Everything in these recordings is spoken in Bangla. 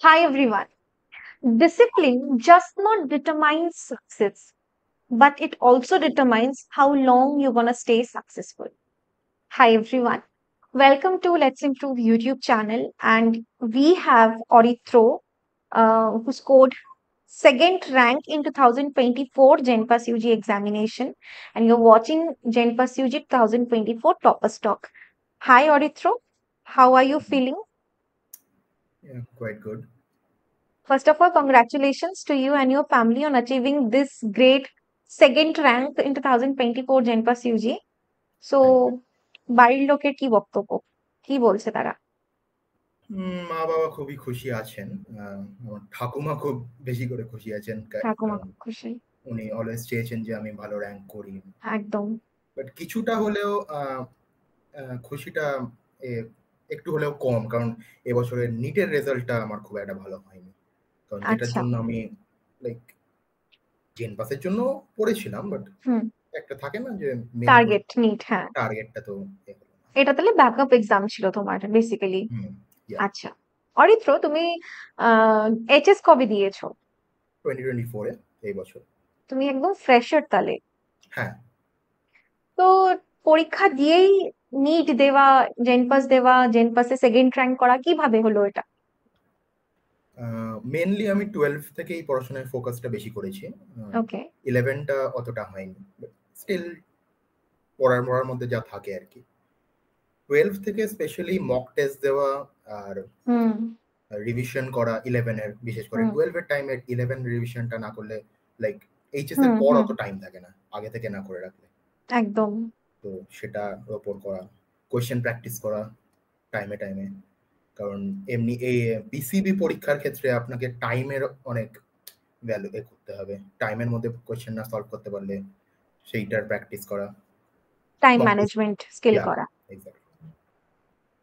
Hi everyone. Discipline just not determines success, but it also determines how long you're gonna stay successful. Hi everyone. Welcome to Let's Improve YouTube channel, and we have Orithro, who scored second rank in 2024 GenPass UG examination, and you're watching GenPass UG 2024 Topper Stock. Hi Orithro, how are you feeling? Yeah, quite good. First of all, congratulations to you and your family on achieving this great second rank in 2024 JENPAS UG. So Thank you. বাড়ির লোকের কি বক্তব্য, কি বলছে তারা? মা-বাবা খুবই খুশি আছেন। আমার ঠাকুমা খুব বেশি করে খুশি আছেন। ঠাকুমা কারণ খুব খুশি। উনি অলওয়েজ চেয়েছেন যে আমি ভালো র‍্যাংক করি। একদম। বাট কিছুটা হলেও খুশিটা এ একটু হলেও কম। কারণ এবছরের নিটের রেজাল্টটা আমার খুব একটা ভালো হয়নি। কারণ যেটার আচ্ছা। জন্য আমি লাইক জেনপাসের জন্য পড়েছিলাম। বাট হুম। একটা থাকে না যে মেইন টার্গেট নিট, হ্যাঁ। টার্গেটটা তো এ হলো না। এটা তাহলে ব্যাকআপ এক্সাম ছিল তোমার বেসিক্যালি। হুম, ইয়া আচ্ছা। অরিত্র, তুমি এইচএস কবে দিয়েছো? 2024 এ এই বছর। তুমি একদম ফ্রেশার তাহলে। হ্যাঁ। তো পরীক্ষা দিয়েই নিট দেওয়া, জেনপাস দেওয়া, জেনপাসে সেকেন্ড র্যাঙ্ক করা কিভাবে হলো এটা? মেইনলি আমি 12 থেকেই পড়াশোনায় ফোকাসটা বেশি করেছি। ওকে। 11 টা অতটা হয়নি। স্টিল পড়ার মধ্যে যা থাকে আরকি। 12 থেকে স্পেশালি মক টেস্ট দেওয়া আর হুম, রিভিশন করা 11 এর বিশেষ করে হুম, 12 এর টাইমে 11 রিভিশনটা না করলে লাইক এইচএস এর হুম, পর হুম, অত টাইম থাকে না। আগে থেকে না করে রাখলে। একদম। তো সেটার ওপর করা, কোয়েশ্চেন প্র্যাকটিস করা টাইমে। কারণ এমনি এই পিসিবি পরীক্ষার ক্ষেত্রে আপনাকে টাইমের অনেক ভ্যালু করতে হবে। টাইমের মধ্যে কোয়েশ্চেন না সলভ করতে পারলে সেইটার প্র্যাকটিস করা। Time mock test management skill ইয়া করা। এক্সাক্টলি।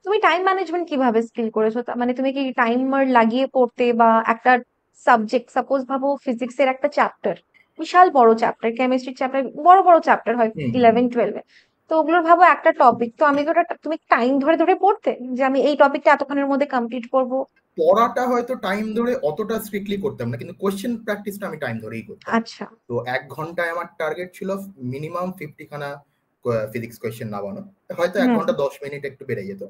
তুমি টাইম ম্যানেজমেন্ট কিভাবে স্কিল করেছো? মানে তুমি কি টাইমার লাগিয়ে পড়তে, বা একটা সাবজেক্ট সাপোজ ভাবো ফিজিক্সের একটা চ্যাপ্টার, বিশাল বড় চ্যাপ্টার, কেমিস্ট্রির চ্যাপ্টার বড় বড় চ্যাপ্টার হয় হুম, হুম। 11-12 তো ওগুলোর ভাবো একটা টপিক, তো আমি ওটা তুমি টাইম ধরে ধরে পড়তে যে আমি এই টপিকটা এতক্ষণের মধ্যে কমপ্লিট করব? পড়াটা হয়তো টাইম ধরে অতটা স্ট্রিক্টলি করতাম না। কিন্তু কোয়েশ্চেন প্র্যাকটিসটা আমি টাইম ধরেই করতাম। আচ্ছা। তো ১ ঘন্টায় আমার টার্গেট ছিল মিনিমাম 50 খানা ফিজিক্স কোয়েশ্চেন নামানো। হয়তো ১ হুম। ঘন্টা ১০ মিনিট একটু বেড়ে যেত।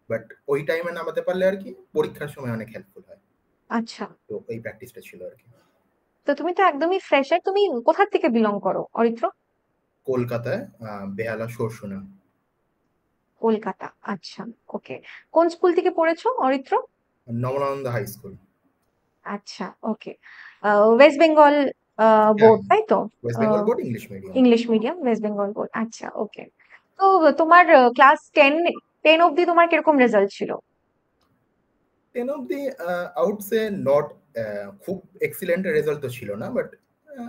বাট ওই টাইমে নামাতে পারলে আরকি পরীক্ষার সময় অনেক হেল্পফুল হয়। আচ্ছা। তো এই প্র্যাকটিসটা ছিল আরকি। তো তুমি তো একদমই ফ্রেশার, তুমি কোথা থেকে বিলং করো অরিত্র? কলকাতায় বেহালা সরসুনা। কলকাতা, আচ্ছা। ওকে। কোন স্কুল থেকে পড়েছো অরিত্র? নবনানন্দ high school. আচ্ছা, ওকে। ওয়েস্ট বেঙ্গল হ্যাঁ, বোর্ড, তাই তো? West Bengal board English medium. English medium, West Bengal board, আচ্ছা, ওকে। তো তোমার ক্লাস টেন অব্দি তোমার কিরকম রেজাল্ট ছিল? 10 অব্দি আই উড সে নট খুব এক্সিলেন্ট রেজাল্ট তো ছিল না। বাট আ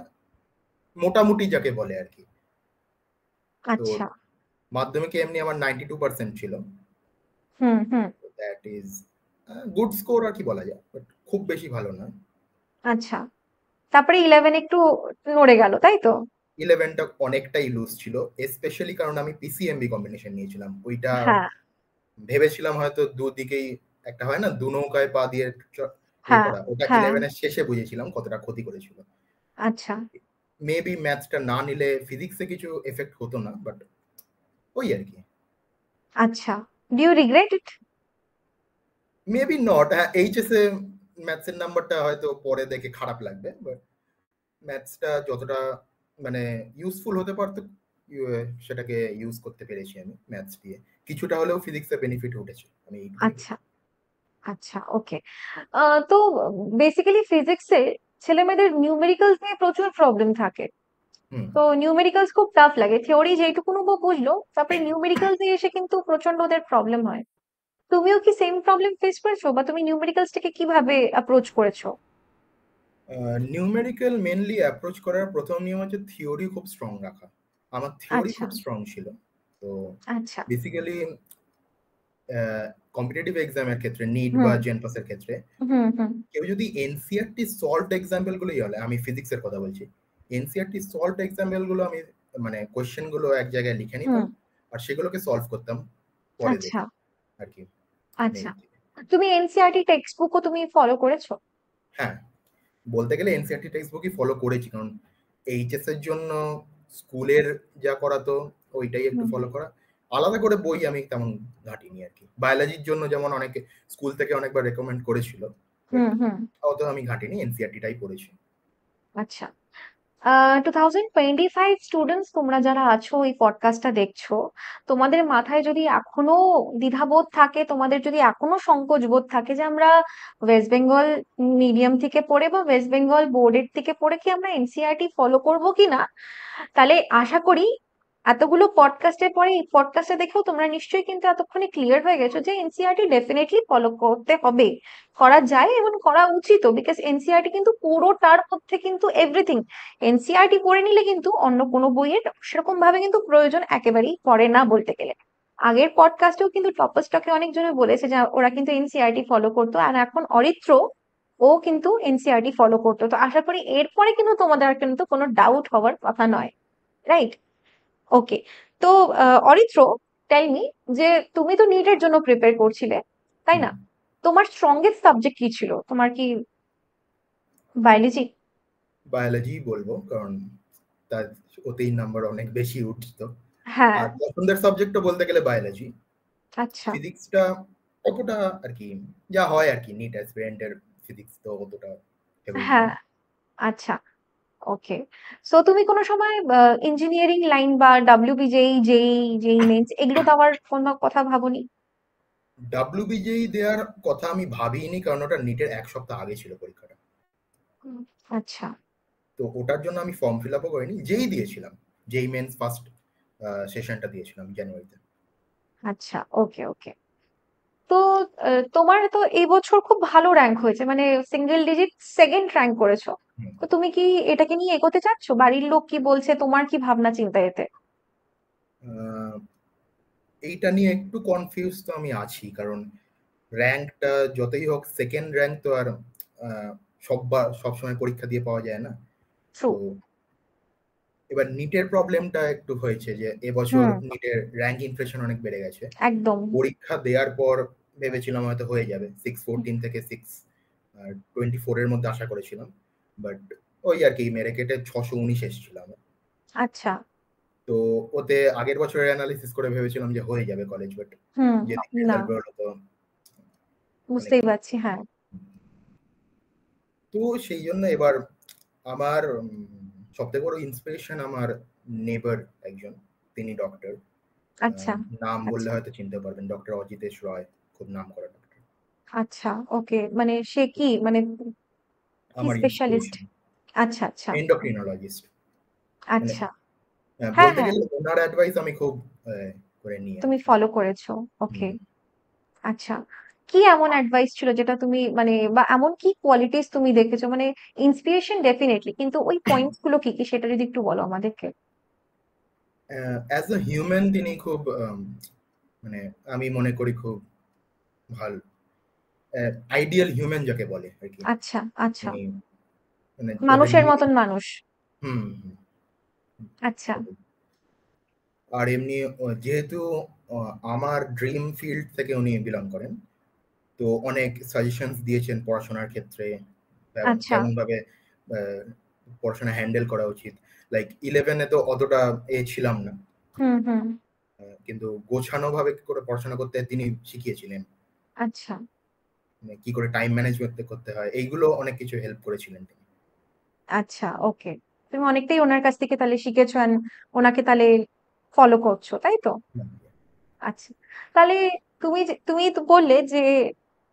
মোটামুটি যাকে বলে আরকি। তো আচ্ছা। মাধ্যমিকে এমনি আমার 92% ছিল। হুম, হুম। দ্যাট ইজ গুড স্কোর আর কি বলা যায়। বাট খুব বেশি ভালো না। আচ্ছা। তারপরে 11 একটু নড়ে গেল, তাই তো? 11 টা অনেকটাই লুজ ছিল। স্পেশালি কারণ আমি পিসিএমবি কম্বিনেশন নিয়েছিলাম। ওইটা হ্যাঁ, ভেবেছিলাম হয়তো দুদিকেই একটা হয় না, দু নৌকায় পা দিয়ে হ্যাঁ, করা। ওটা হ্যাঁ। 11 এর শেষে বুঝেছিলাম কতটা ক্ষতি করেছিল। আচ্ছা, মেবি ম্যাথসটা না নিলে ফিজিক্সে কিছু এফেক্ট হতো না। বাট ওই আরকি। আচ্ছা। Do you regret it? Maybe not. হ্যাঁ, এইচএস এ ম্যাথসের নাম্বারটা হয়তো পরে দেখে খারাপ লাগবে। বাট ম্যাথসটা যতটা মানে ইউজফুল হতে পারত, সেটাকে ইউজ করতে পেরেছি আমি ম্যাথস দিয়ে। কিছুটা হলেও ফিজিক্সে বেনিফিট উঠেছে। আমি এইটুকুই আচ্ছা, বলব। আচ্ছা, ওকে। তো বেসিক্যালি ফিজিক্সে ছেলেমেয়েদের নিউমেরিক্যালস নিয়ে প্রচুর প্রবলেম থাকে। হুম। তো নিউমেরিক্যালস খুব টাফ লাগে, থিওরি যেইটুকুন বুঝলো, তারপরে নিউমেরিক্যালস এ এসে কিন্তু প্রচন্ড ওদের প্রবলেম হয়। তুমিও কি সেম প্রবলেম ফেস করেছো, বা তুমি নিউমেরিক্যালসটাকে কিভাবে অ্যাপ্রোচ করেছো? নিউমেরিক্যাল মেইনলি অ্যাপ্রোচ করার ১ম নিয়ম হচ্ছে থিওরি খুব স্ট্রং রাখা। আমার থিওরি আচ্ছা, খুব স্ট্রং ছিল। তো আচ্ছা। বেসিক্যালি কম্পিটিটিভ এক্সামের ক্ষেত্রে নিট বা হুম, জেনপাস এর ক্ষেত্রে হুম, হুম। কেউ যদি এনসিইআরটি সলভড এক্সাম্পল গুলোই হলে, আমি ফিজিক্স এর কথা বলছি। এনসিইআরটি সলভড এক্সাম্পল গুলো আমি মানে কোয়েশ্চেন গুলো এক জায়গায় লিখে হুম। নিতাম। আর সেগুলোকে সলভ করতাম পরে আচ্ছা, দেখে আরকি আচ্ছা। নেট থেকে। তুমি এনসিইআরটি টেক্সট বুকও তুমি ফলো করেছো? হ্যাঁ, বলতে গেলে এনসিইআরটি টেক্সট বুকই ফলো করেছি, কারণ এইচএস এর জন্য স্কুলের যা করাতো ওইটাই একটু হুম ফলো করা। আলাদা করে বই আমি তেমন ঘাঁটিনি আর কি। বায়োলজির জন্য যেমন অনেকে স্কুল থেকে অনেকবার রেকমেন্ড করেছিল, বাট হুম হুম অত আমি ঘাঁটিনি, এনসিইআরটিটাই পড়েছি। আচ্ছা। 2025 স্টুডেন্টস তোমরা যারা আছো এই পডকাস্টটা দেখছো, তোমাদের মাথায় যদি এখনো দ্বিধাবোধ থাকে, তোমাদের যদি এখনো সংকোচ বোধ থাকে যে আমরা ওয়েস্ট বেঙ্গল মিডিয়াম থেকে পড়ে বা ওয়েস্ট বেঙ্গল বোর্ডের থেকে পড়ে কি আমরা এনসিইআরটি ফলো করবো কিনা, তাহলে আশা করি এতগুলো পডকাস্টের পরে এই পডকাস্টে দেখেও তোমরা নিশ্চয়ই কিন্তু এতক্ষণে ক্লিয়ার হয়ে গেছো যে এনসিইআরটি ডেফিনেটলি ফলো করতে হবে, করা যায় এবং করা উচিত, বিকজ এনসিইআরটি কিন্তু পুরোটার মধ্যে কিন্তু এভরিথিং। এনসিইআরটি পড়ে নিলে কিন্তু অন্য কোনো বইয়ের সেরকম ভাবে কিন্তু প্রয়োজন একেবারেই পড়ে না বলতে গেলে। আগের পডকাস্টেও কিন্তু টপার স্টকে অনেকজনে বলেছে যে ওরা কিন্তু এনসিইআরটি ফলো করতো, আর এখন অরিত্র ও কিন্তু এনসিইআরটি ফলো করতো। তো আশা করি এরপরে কিন্তু তোমাদের আর কিন্তু কোনো ডাউট হওয়ার কথা নয়, রাইট? ওকে। তো অরিত্র, টেল মি যে তুমি তো নিটের জন্য প্রিপেয়ার করছিলে, তাই না? তোমার স্ট্রংগেস্ট সাবজেক্ট কি ছিল? তোমার কি বায়োলজি? বায়োলজি বলবো, কারণ তার ওতেই নাম্বার অনেক বেশি উঠতো। হ্যাঁ। আর পছন্দের সাবজেক্টও বলতে গেলে বায়োলজি। আচ্ছা। ফিজিক্সটা অতটা আর কি, যা হয় আর কি, নিট অ্যাসপিরেন্টের ফিজিক্স তো অতটা হেভি হ্যাঁ। নয়। আচ্ছা। ওকে। সো তুমি কোনো সময় ইঞ্জিনিয়ারিং লাইন বা ডাব্লিউবিজেই, জেই, জেই মেন্স এগুলো দেওয়ার কোনো কথা ভাবোনি? ডাব্লিউবিজেই দেওয়ার কথা আমি ভাবিনি, কারণ ওটা নিটের 1 সপ্তাহ আগে ছিল পরীক্ষাটা। হুম, আচ্ছা। তো ওটার জন্য আমি ফর্ম ফিল আপও করিনি, যেই দিয়েছিলাম, যেই মেন্স ফার্স্ট সেশনটা দিয়েছিলাম জানুয়ারিতে। আচ্ছা। ওকে ওকে। তো তোমার তো এই বছর খুব ভালো র্যাঙ্ক হয়েছে, মানে সিঙ্গেল ডিজিট সেকেন্ড র্যাঙ্ক করেছো। হুম। তো তুমি কি এটাকে নিয়ে এগোতে চাচ্ছো? বাড়ির লোক কি বলছে? তোমার কি ভাবনা চিন্তা এতে? আহ, এইটা নিয়ে একটু কনফিউজ তো আমি আছি, কারণ র্যাঙ্কটা যতই হোক সেকেন্ড র্যাঙ্ক তো আর আহ, সবসময় পরীক্ষা দিয়ে পাওয়া যায় না। ট্রু। তো এবার নিটের প্রবলেমটা একটু হয়েছে যে এবছর হুম। নিটের র্যাঙ্ক ইনফ্লেশন অনেক বেড়ে গেছে। একদম। পরীক্ষা দেওয়ার পর ভেবেছিলাম হয়তো হয়ে যাবে 614 থেকে 624 এর মধ্যে আশা করেছিলাম, বাট ওই আর কি মেরে কেটে 619 এসেছিলাম। আচ্ছা। তো ওতে আগের বছরের অ্যানালিসিস করে ভেবেছিলাম যে হয়ে যাবে কলেজ, বাট হুম। যেদিন না, রেজাল্ট বেরোলো তো অনেক। বুঝতেই পারছি, হ্যাঁ। তো সেই জন্য এবার আমার সবথেকে বড় ইন্সপিরেশন আমার নেবার একজন, তিনি ডক্টর। আচ্ছা। নাম বললে আচ্ছা। হয়তো চিনতে পারবেন, ডক্টর অজিতেশ রয়, খুব নাম করা ডক্টর। আচ্ছা। ওকে, মানে সে কি, মানে কি আমার স্পেশালিস্ট? ইন্সপিরেশন আচ্ছা আচ্ছা। এন্ডোক্রিনোলজিস্ট। মানে আচ্ছা। হ্যাঁ বলতে হ্যাঁ, গেলে ওনার অ্যাডভাইস আমি খুব করে নিই আর তুমি কি। ফলো করেছো। ওকে। হুম। আচ্ছা। কি এমন অ্যাডভাইস ছিল যেটা তুমি মানে, বা এমন কি কোয়ালিটিস তুমি দেখেছো? মানে ইন্সপিরেশন ডেফিনেটলি, কিন্তু ওই পয়েন্টস গুলো কি কি সেটা যদি একটু বলো আমাদেরকে। অ্যাজ আ হিউম্যান তিনি খুব মানে আমি মনে করি খুব ভালো, আইডিয়াল হিউম্যান যাকে বলে আর কি। আচ্ছা আচ্ছা। উনি মানে মানুষের মতন মানুষ। হুম হুম, আচ্ছা। সেটাই। আর এমনি যেহেতু আমার ড্রিম ফিল্ড থেকে উনি বিলং করেন, তো অনেক সাজেশনস দিয়েছেন পড়াশোনার ক্ষেত্রে, আচ্ছা। কেমন ভাবে আহ, পড়াশোনা হ্যান্ডেল করা উচিত। লাইক 11-এ তো অতটা ছিলাম না, হুম হুম। কিন্তু গোছানো ভাবে কি করে পড়াশোনা করতে হয় তিনি শিখিয়েছিলেন। আচ্ছা। মানে কি করে টাইম ম্যানেজমেন্ট করতে হয়, এইগুলো অনেক কিছু হেল্প করেছিলেন তিনি। আচ্ছা। ওকে। তুমি অনেকটাই ওনার কাছ থেকে তাহলে শিখেছো and ওনাকে তাহলে ফলো করছো, তাই তো? আচ্ছা। তাহলে তুমি তো বললে যে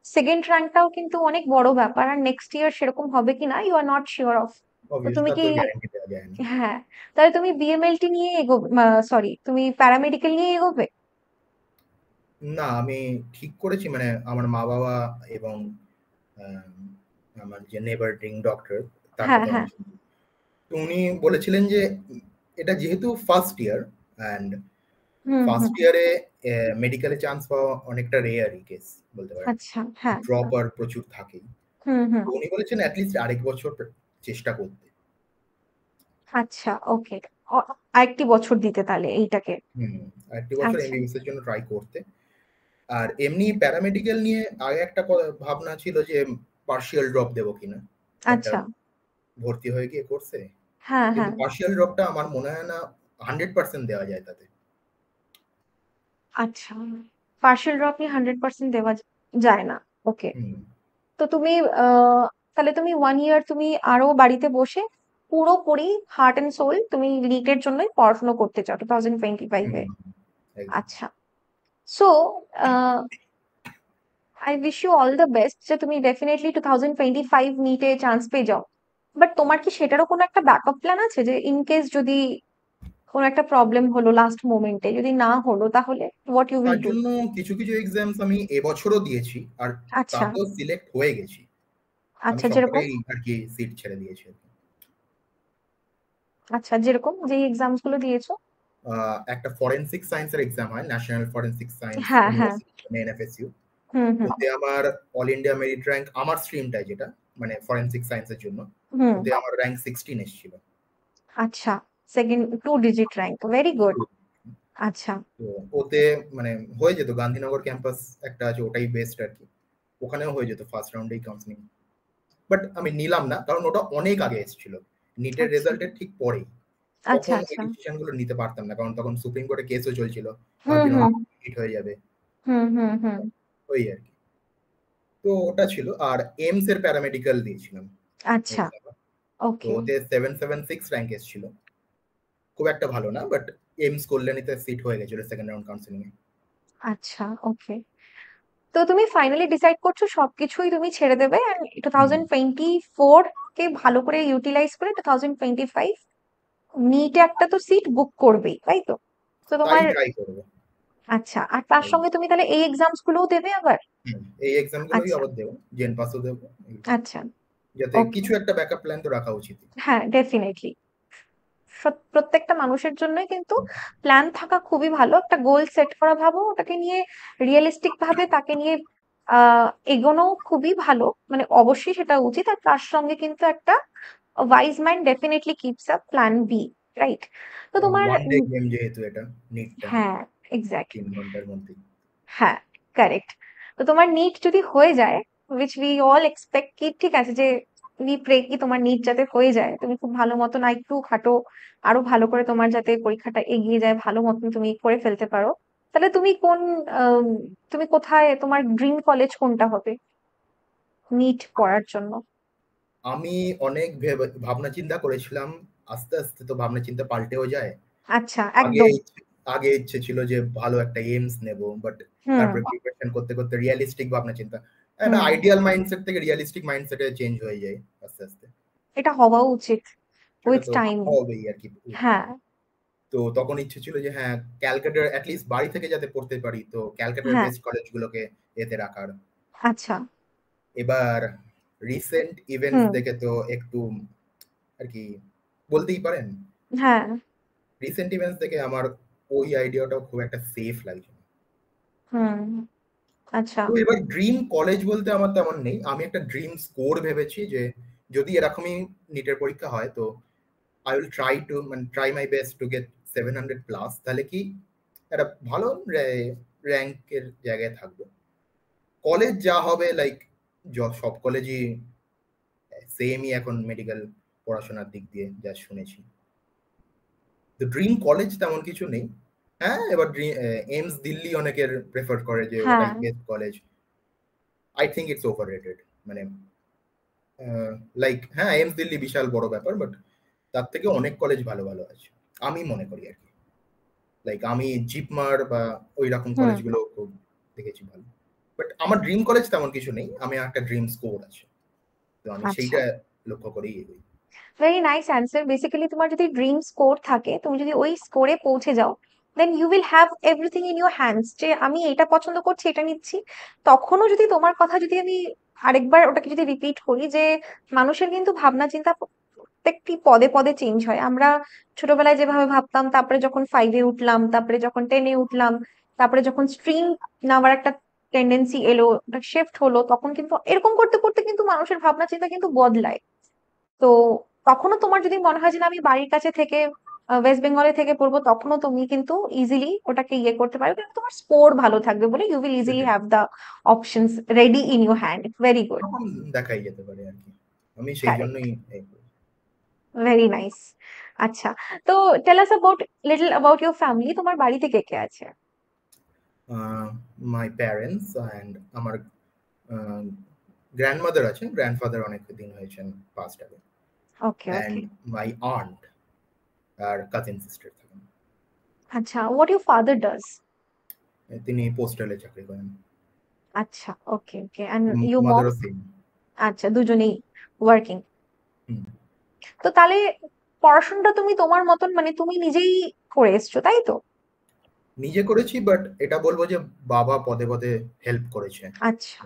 সেকেন্ড র্যাঙ্কটাও কিন্তু অনেক বড় ব্যাপার, আর নেক্সট ইয়ার সেরকম হবে কিনা you are not sure of. তো অবভিয়াস, তুমি তার কি, তো গ্যারান্টি দেওয়া যায় না। হ্যাঁ, তাহলে তুমি বিএমএলটি নিয়ে এগোবে? সরি, তুমি প্যারামেডিক্যাল নিয়ে এগোবে? না, আমি ঠিক করেছি, মানে আমার মা বাবা এবং আম, আমার যে নেবারিং ডক্টর, তার হ্যাঁ কথা হ্যাঁ। আমি শুনি। তো উনি বলেছিলেন যে এটা যেহেতু first year, and hmm hmm. First ইয়ারে মেডিকেলে চান্স পাওয়া অনেকটা রেয়ারই কেস বলতে পারেন, আচ্ছা। হ্যাঁ। ড্রপ আর প্রচুর থাকেই। হুম হুম। তো উনি বলেছেন অ্যাটলিস্ট আরেক বছর চেষ্টা করতে। আচ্ছা। ওকে। আরেকটি বছর দিতে তাহলে এইটাকে। হুম, আরেকটি বছর আচ্ছা। এমবিবিএস এর জন্য ট্রাই করতে। আর এমনি প্যারামেডিক্যাল নিয়ে আগে একটা ভাবনা ছিল যে পার্শিয়াল ড্রপ দেবো কিনা একটা আচ্ছা। ভর্তি হয়ে গিয়ে কোর্সে, হ্যাঁ, কিন্তু হ্যাঁ। পার্শিয়াল ড্রপটা আমার মনে হয় না 100% দেওয়া যায় তাতে। আচ্ছা। পার্শিয়াল ড্রপ নিয়ে 100% দেওয়া যায় না। ওকে। হুম, তো তুমি তাহলে তুমি 1 ইয়ার তুমি আরো বাড়িতে বসে পুরোপুরি হার্ট এন্ড সোল তুমি নিটের জন্যই পড়াশোনা করতে চাও 2025 এ। হুম, একদম। আচ্ছা। So I wish you all the best যে তুমি ডেফিনেটলি 2025 নিটে চান্স পেয়ে যাও। বাট তোমার কি সেটারও কোনো একটা ব্যাকআপ প্ল্যান আছে যে ইন কেস যদি কোনো একটা প্রবলেম হলো লাস্ট মোমেন্টে, যদি না হলো তাহলে হোয়াট ইউ উইল তার ডু? জন্য কিছু কিছু এক্সামস আমি এবছরও দিয়েছি, আর আচ্ছা। তাতেও সিলেক্ট হয়ে গেছি। আমি আচ্ছা, যেরকম? সবকটাই আর কি সিট ছেড়ে দিয়েছি আর কি। আচ্ছা, যেরকম যেই এক্সামস গুলো দিয়েছো? একটা ফরেনসিক সায়েন্সের এক্সাম হয়, ন্যাশনাল ফরেনসিক সায়েন্স হ্যাঁ, হ্যাঁ। ইউনিভার্সিটি এনএফএসইউ। হুম, হুম। ওতে আমার অল ইন্ডিয়া মেরিট র্যাঙ্ক, আমার স্ট্রিমটাই যেটা মানে ফরেনসিক সায়েন্সের জন্য, হুম। ওতে আমার র্যাঙ্ক 16 এসেছিল। আচ্ছা। Second 2 digit rank, very good. আচ্ছা। তো ওতে মানে হয়ে যেত, গান্ধীনগর ক্যাম্পাস একটা আছে, ওটাই বেস্ট আর কি। ওখানেও হয়ে যেত ফার্স্ট রাউন্ডেই কাউন্সিলিং, বাট আমি নিলাম না কারণ ওটা অনেক আগে এসেছিল, নিটের আচ্ছা। রেজাল্টের ঠিক পরেই। আচ্ছা, তখন ওই আচ্ছা। ডিসিশন গুলো নিতে পারতাম না, কারণ তখন সুপ্রিম কোর্টে কেসও চলছিল, হুম, ভাবছিলাম হুম। আমার হিট হয়ে যাবে, হুম, হুম, হুম। ওই আর কি। তো ওটা ছিল। আর এইমস এর প্যারামেডিক্যাল দিয়েছিলাম আচ্ছা। এক্সাম। তো ওকে। ওতে 776 র্যাঙ্ক এসেছিল, খুব একটা ভালো না, বাট এইমস কল্যাণীতে সিট হয়ে গেছিল সেকেন্ড রাউন্ড কাউন্সিলিং এ। আচ্ছা। ওকে। তো তুমি ফাইনালি ডিসাইড করছো সবকিছুই তুমি ছেড়ে দেবে এন্ড হুম, 2024 কে ভালো করে ইউটিলাইজ করে 2025 নিটে একটা তো সিট বুক করবেই, তাই তো? তো তাই তোমার ট্রাই করবো। আচ্ছা, আর তার তাই, সঙ্গে তুমি তাহলে এই এক্সামস গুলোও দেবে আবার? এই এক্সাম গুলোই আচ্ছা। আবার দেবো, জেন পাসও দেবো, আচ্ছা। যাতে ওকে। কিছু একটা ব্যাকআপ প্ল্যান তো রাখা উচিত। হ্যাঁ, ডেফিনেটলি। প্রত্যেকটা মানুষের জন্যই কিন্তু প্ল্যান থাকা খুবই ভালো। একটা গোল সেট করা, ভাবো ওটাকে নিয়ে রিয়েলিস্টিক ভাবে তাকে নিয়ে এগোনো খুবই ভালো। মানে অবশ্যই সেটা উচিত। আর তার সঙ্গে কিন্তু একটা wise mind definitely keeps a plan B, right? তো তোমার ওয়ান ডে গেম যেহেতু এটা, নিটটা হ্যাঁ, এক্স্যাক্টলি। 3 ঘন্টার মধ্যে। হ্যাঁ, কারেক্ট। তো তোমার নিট যদি হয়ে যায়, which we all expect, কি ঠিক আছে যে we pray কি তোমার নিট যাতে হয়ে যায়, তুমি খুব ভালো মতন একটু খাটো, আরো ভালো করে তোমার যাতে পরীক্ষাটা এগিয়ে যায়, ভালো মতন তুমি করে ফেলতে পারো। তাহলে তুমি কোন আম, তুমি কোথায়, তোমার ড্রিম কলেজ কোনটা হবে নিট পড়ার জন্য? আমি অনেক ভাবনা চিন্তা করেছিলাম, আস্তে আস্তে তো ভাবনা চিন্তা পাল্টেও যায়। আচ্ছা, আগে একদম। আগে ইচ্ছে ছিল যে ভালো একটা এইমস নেব, বাট হুম, তারপরে প্রিপারেশন করতে করতে রিয়েলিস্টিক ভাবনা চিন্তা, একটা হুম। আইডিয়াল মাইন্ডসেট থেকে রিয়েলিস্টিক মাইন্ডসেটে চেঞ্জ হয়ে যায় আস্তে আস্তে। এটা হওয়া উচিত সেটা উইথ তো টাইম। হবেই আর কি উইথ হ্যাঁ। টাইম। তো তখন ইচ্ছে ছিল যে হ্যাঁ, ক্যালকাটা অ্যাটলিস্ট বাড়ি থেকে যাতে পড়তে পারি, তো ক্যালকাটার হ্যাঁ। বেস্ট কলেজগুলোকে এতে রাখার। আচ্ছা। এবার রিসেন্ট ইভেন্টস হুম। দেখে তো একটু আর কি বলতেই পারেন, হ্যাঁ। রিসেন্ট ইভেন্টস দেখে আমার ওই আইডিয়াটাও খুব একটা সেফ লাগছে না। হুম। আচ্ছা। তো এবার ড্রিম কলেজ বলতে আমার তেমন নেই, আমি একটা ড্রিম স্কোর ভেবেছি যে যদি এরকমই নিটের পরীক্ষা হয়, তো I will try my best to get 700 plus, তাহলে কি একটা ভালো র্যাঙ্কের জায়গায় থাকবো। কলেজ যা হবে লাইক, সব কলেজই সেমই এখন মেডিকেল পড়াশোনার দিক দিয়ে যা শুনেছি। তো ড্রিম কলেজ তেমন কিছু নেই। হ্যাঁ, এবার এইমস দিল্লি অনেকের প্রেফার করে যে হ্যাঁ। ওটাই best college. I think it's over rated. মানে লাইক হ্যাঁ, এইমস দিল্লি বিশাল বড় ব্যাপার, বাট তার থেকে অনেক কলেজ ভালো ভালো আছে আমি মনে করি আর কি। লাইক আমি জিপমার বা ওই রকম হুম। কলেজগুলো খুব দেখেছি ভালো। বাট আমার ড্রিম কলেজ তেমন কিছু নেই, আমি একটা ড্রিম স্কোর আছে, তো আমি আচ্ছা। সেইটা লক্ষ্য করেই এগোই। Very nice answer. বেসিক্যালি তোমার যদি ড্রিম স্কোর থাকে, তুমি যদি ওই স্কোরে পৌঁছে যাও, then you will have everything in your hands, যে আমি এটা পছন্দ করছি, এটা নিচ্ছি। তখনও যদি তোমার কথা যদি আমি আরেকবার ওটাকে যদি রিপিট করি, যে মানুষের কিন্তু ভাবনা চিন্তা প্রত্যেকটি পদে পদে চেঞ্জ হয়। আমরা ছোটবেলায় যেভাবে ভাবতাম, তারপরে যখন 5-এ উঠলাম, তারপরে যখন 10-এ উঠলাম, তারপরে যখন স্ট্রিম নেওয়ার একটা টেন্ডেন্সি এলো, শিফট হলো, তখন কিন্তু এরকম করতে করতে কিন্তু মানুষের ভাবনা চিন্তা কিন্তু বদলায়। তো তখনও তোমার যদি মনে হয় যে না, আমি বাড়ির কাছে থেকে ওয়েস্ট বেঙ্গলে থেকে পড়বো, তখনও তুমি কিন্তু ইজিলি ওটাকে ইয়ে করতে পারবে, কারণ তোমার স্কোর ভালো থাকবে বলে ইউ উইল ইজিলি সেটাই। Have the options ready in your hand. Very good. তখন দেখাই যেতে পারে আর কি। আমি সেই কারেক্ট। জন্যই এই করি। Very nice. আচ্ছা, তো tell us about little about your family. তোমার বাড়িতে কে কে আছে? মাই প্যারেন্টস অ্যান্ড আমার গ্র্যান্ডমাদার আছে, গ্র্যান্ডফাদার অনেক দিন হয়েছেন পাস্ট আগে, okay and okay. My aunt আর কাজিন সিস্টার থাকেন। আচ্ছা, হোয়াট ইউর ফাদার ডাজ? তিনি পোস্টালে চাকরি করেন। আচ্ছা, okay okay. And you mom? মাদারও সেম। আচ্ছা, দুজনেই ওয়ার্কিং। হুম। তো তাহলে পড়াশোনাটা তুমি তোমার মতন মানে তুমি নিজেই করে এসছো, তাই তো? নিজে করেছি, বাট এটা বলবো যে বাবা পদে পদে হেল্প করেছে। আচ্ছা।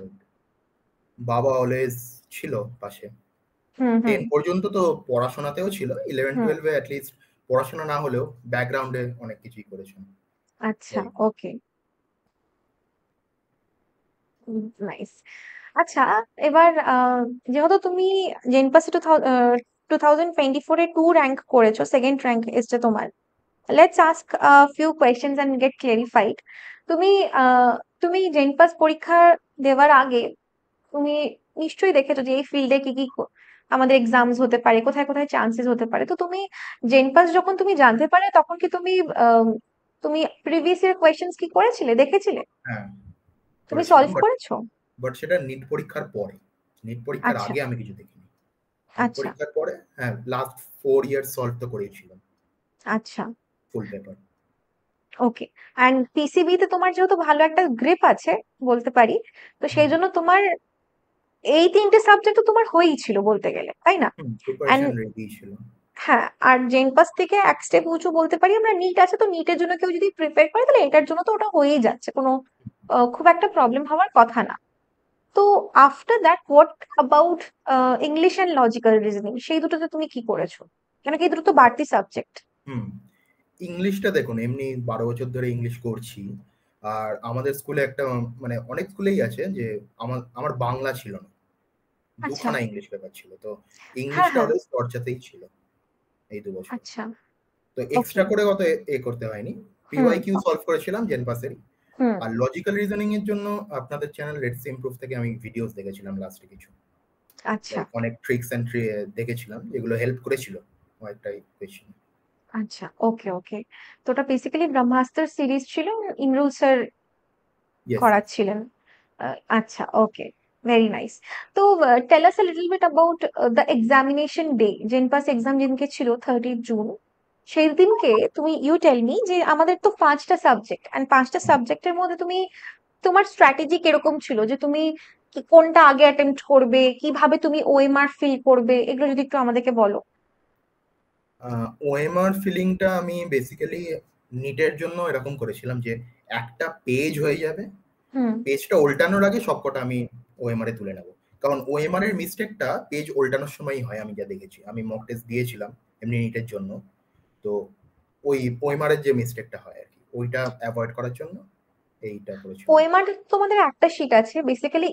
বাবা অলওয়েজ ছিল পাশে। হুম হুম 10 পর্যন্ত তো পড়াশোনাতেও ছিল, 11 হুম। 12 এ অ্যাটলিস্ট পড়াশোনা না হলেও ব্যাকগ্রাউন্ডে অনেক কিছুই করেছেন। আচ্ছা, এই ওকে। নাইস। আচ্ছা, এবার যেহেতু তুমি জেনপাসে 2024 এ 2 র্যাঙ্ক করেছো, সেকেন্ড র্যাঙ্ক এসছে তোমার। Let's ask few questions and get clarified. তুমি তুমি জেনপাস পরীক্ষা দেওয়ার আগে তুমি নিশ্চয়ই দেখেছো যে এই ফিল্ডে কি কি আমাদের এক্সামস হতে পারে, কোথায় কোথায় চান্সেস হতে পারে। তো তুমি জেনপাস যখন তুমি জানতে পারলে, তখন কি তুমি তুমি প্রিভিয়াস ইয়ার কোয়েশ্চেন্স কি করেছিলে, দেখেছিলে? হ্যাঁ, তুমি করেছিলাম, সলভ বাট করেছো? বাট সেটা নিট পরীক্ষার পরে। নিট পরীক্ষার আচ্ছা আগে আমি কিছু দেখিনি। নিট আচ্ছা পরীক্ষার পরে হ্যাঁ, লাস্ট 4 ইয়ার্স সলভ তো করেইছিলাম আচ্ছা। ফুল পেপার। ওকে। অ্যান্ড পিসিবি তে তোমার যেহেতু ভালো একটা গ্রিপ আছে বলতে পারি, তো সেই জন্য তোমার এই তিনটে সাবজেক্ট তো তোমার হয়েই ছিল বলতে গেলে, তাই না? অ্যান্ড প্রিপারেশন রেডি ছিল। হ্যাঁ, আর জেনপাস থেকে এক স্টেপ উঁচু বলতে পারি আমরা নিট আছে, তো নিটের জন্য কেউ যদি প্রিপেয়ার করে তাহলে এটার জন্য তো ওটা হয়েই যাচ্ছে, কোনো খুব একটা প্রবলেম হওয়ার কথা না। তো after that what about English and logical reasoning, সেই দুটোতে তুমি কি করেছো? কেন কি এই দুটো তো বাড়তি সাবজেক্ট। হুম। ইংলিশটা দেখুন, এমনি 12 বছর ধরে ইংলিশ করছি। আর আমাদের স্কুলে একটা, মানে অনেক স্কুলেই আছে যে আমার আমার বাংলা ছিল না। আচ্ছা। দুখানা ইংলিশ পেপার ছিল। তো হ্যাঁ ইংলিশটা হ্যাঁ। অলওয়েজ চর্চাতেই ছিল এই 2 বছর। আচ্ছা। তো ওকে। এক্সট্রা করে অত করতে হয়নি। হুম পিওয়াইকিউ সলভ করেছিলাম জেনপাসেরই। হুম। আর লজিক্যাল রিজনিং এর জন্য আপনাদের চ্যানেল লেটস ইমপ্রুভ থেকে আমি ভিডিওস দেখেছিলাম লাস্টে কিছু। আচ্ছা লাইক অনেক ট্রিক্স এন্ড দেখেছিলাম যেগুলো হেল্প করেছিল কয়েকটা কোয়েশ্চেন। আচ্ছা। ওকে ওকে। তো ওটা বেসিক্যালি ব্রহ্মাস্ত্র সিরিজ ছিল, ইমরুল স্যার ইয়েস, ইয়েস। করাচ্ছিলেন। আচ্ছা, ওকে। Very nice. তো tell us a little bit about the examination day. JENPAS exam যেদিনকে ছিল 30 জুন, সেই দিনকে তুমি ইউ টেল মি যে আমাদের তো 5টা সাবজেক্ট, এন্ড 5টা সাবজেক্টের মধ্যে তুমি তোমার স্ট্র্যাটেজি কিরকম ছিল, যে তুমি কোনটা আগে অ্যাটেম্প্ট করবে, কিভাবে তুমি ওএমআর ফিল করবে, এগুলো যদি একটু আমাদেরকে বলো। ওএমআর ফিলিংটা আমি বেসিক্যালি নিটের জন্য এরকম করেছিলাম যে একটা পেজ হয়ে যাবে, হুম। পেজটা উল্টানোর আগে সবকটা আমি ওএমআর এ তুলে নেব। কারণ ওএমআর এর মিস্টেকটা পেজ উল্টানোর সময়ই হয়, আমি যা দেখেছি। আমি মক টেস্ট দিয়েছিলাম এমনি নিটের জন্য। তো ওই ওএমআর এর যে মিস্টেকটা হয় আর কি, ওইটা অ্যাভয়েড করার জন্য এইটা করেছিলাম। ওএমআর তোমাদের একটা শিট আছে বেসিক্যালি,